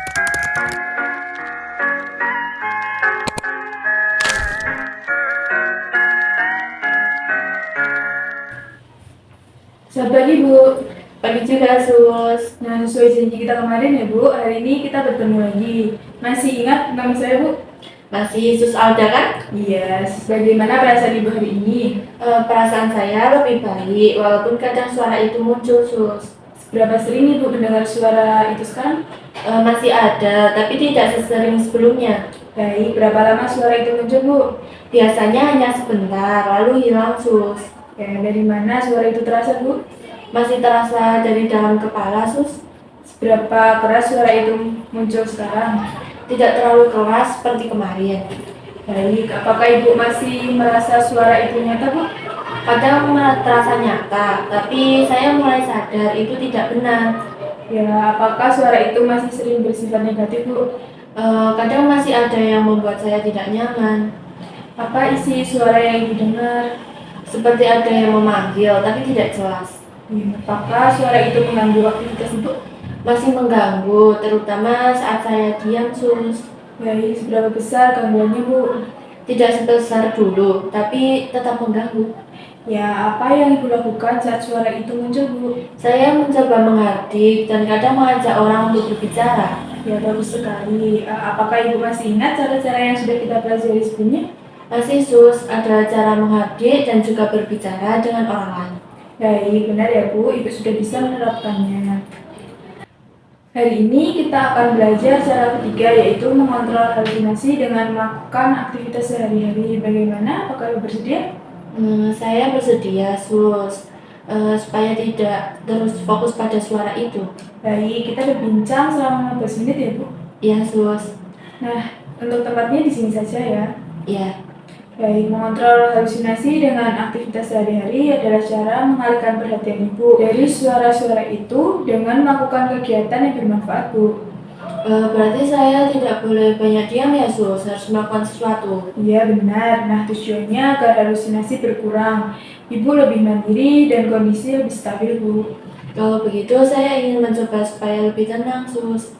Selamat pagi, Bu. Pagi juga, Sus. Nah, sesuai janji kita kemarin ya, Bu, hari ini kita bertemu lagi. Masih ingat nama saya, Bu? Masih Sus Alda kan? Iya, bagaimana perasaan Ibu hari ini? Perasaan saya lebih baik, walaupun kadang suara itu muncul, Sus. Seberapa sering Ibu mendengar suara itu sekarang? Masih ada, tapi tidak sesering sebelumnya. Baik, berapa lama suara itu muncul, Bu? Biasanya hanya sebentar, lalu hilang, Sus. Ya, dari mana suara itu terasa, Bu? Masih terasa dari dalam kepala, Sus. Seberapa keras suara itu muncul sekarang? Tidak terlalu keras seperti kemarin. Baik, apakah Ibu masih merasa suara itu nyata, Bu? Kadang terasa nyata, tapi saya mulai sadar itu tidak benar. Ya, apakah suara itu masih sering bersifat negatif, Bu? Kadang masih ada yang membuat saya tidak nyaman. Apa isi suara yang Ibu dengar? Seperti ada yang memanggil, tapi tidak jelas. Ya, apakah suara itu mengganggu aktivitas Ibu? Masih mengganggu, terutama saat saya diam, Sus. Baik, seberapa besar gangguannya, Bu? Tidak sebesar dulu, tapi tetap mengganggu. Ya, apa yang Ibu lakukan saat suara itu muncul, Bu? Saya mencoba menghardik dan kadang mengajak orang untuk berbicara. Ya, bagus sekali. Apakah Ibu masih ingat cara-cara yang sudah kita pelajari sebelumnya? Masih, Sus, ada cara menghardik dan juga berbicara dengan orang lain. Baik, benar ya, Bu. Ibu sudah bisa menerapkannya. Hari ini kita akan belajar cara ketiga, yaitu mengontrol halusinasi dengan melakukan aktivitas sehari-hari. Bagaimana? Apakah Ibu bersedia? Saya bersedia, Sus, supaya tidak terus fokus pada suara itu. Baik, kita berbincang selama 15 menit ya, Bu? Iya, Sus. Nah, untuk tempatnya di sini saja ya. Iya. Baik, mengontrol halusinasi dengan aktivitas sehari-hari adalah cara mengalihkan perhatian Ibu dari suara-suara itu dengan melakukan kegiatan yang bermanfaat, Bu. Berarti saya tidak boleh banyak diam ya, Sus, harus melakukan sesuatu. Iya, benar. Nah, tujuannya agar halusinasi berkurang, Ibu lebih mandiri dan kondisi lebih stabil, Bu. Kalau begitu, saya ingin mencoba supaya lebih tenang, Sus.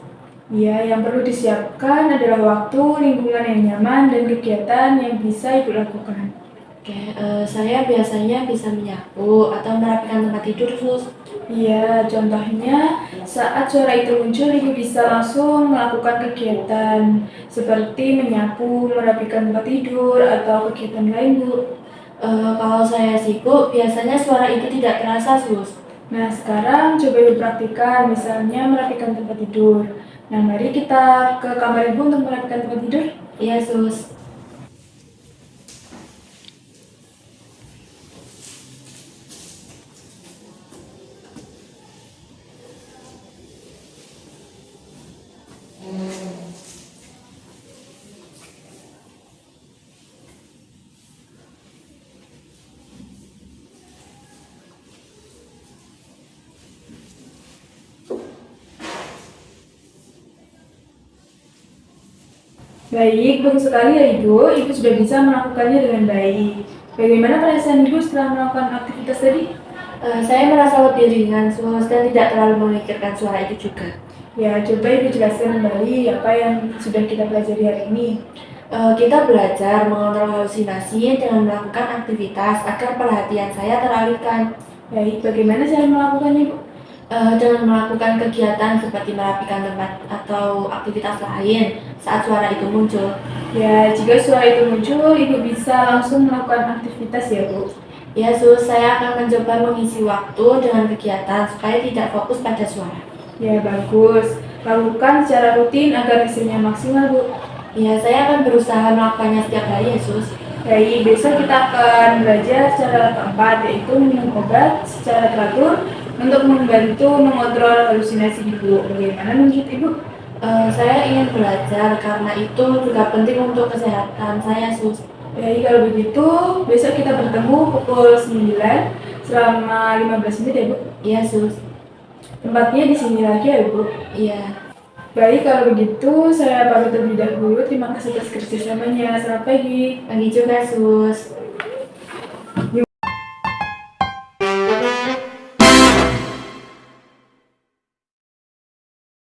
Iya, yang perlu disiapkan adalah waktu, lingkungan yang nyaman, dan kegiatan yang bisa Ibu lakukan. Oke, saya biasanya bisa menyapu atau merapikan tempat tidur, Sus. Iya, contohnya saat suara itu muncul, Ibu bisa langsung melakukan kegiatan seperti menyapu, merapikan tempat tidur, atau kegiatan lain, Bu. Kalau saya sibuk, biasanya suara itu tidak terasa, Sus. Nah, sekarang coba Ibu praktikkan, misalnya merapikan tempat tidur. Nah, mari kita ke kamar Ibu untuk merapikan tempat tidur. Iya, Sus. Baik, bagus sekali ya Ibu. Ibu sudah bisa melakukannya dengan baik. Bagaimana perasaan Ibu setelah melakukan aktivitas tadi? Saya merasa lebih ringan, Sus, dan tidak terlalu memikirkan suara itu juga. Ya, coba Ibu jelaskan kembali apa yang sudah kita pelajari hari ini. Kita belajar mengontrol halusinasi dengan melakukan aktivitas agar perhatian saya teralihkan. Baik, bagaimana cara melakukannya, Bu? Dengan melakukan kegiatan seperti merapikan tempat atau aktivitas lain saat suara itu muncul. Ya, jika suara itu muncul, Ibu bisa langsung melakukan aktivitas ya, Bu. Ya, Sus, saya akan mencoba mengisi waktu dengan kegiatan supaya tidak fokus pada suara. Ya, bagus. Lakukan secara rutin agar hasilnya maksimal, Bu. Ya, saya akan berusaha melakukannya setiap hari, ya, Sus. Baik, besok kita akan belajar cara keempat, yaitu minum obat secara teratur untuk membantu mengontrol halusinasi Ibu. Bagaimana menurut Ibu? Saya ingin belajar karena itu juga penting untuk kesehatan saya, Sus. Baik, kalau begitu besok kita bertemu pukul 9 selama 15 menit ya, Bu. Iya, Sus. Tempatnya di sini lagi ya, Bu. Iya. Baik, kalau begitu saya pamit terlebih dahulu. Terima kasih atas kerjasamanya. Selamat pagi. Pagi juga, Sus.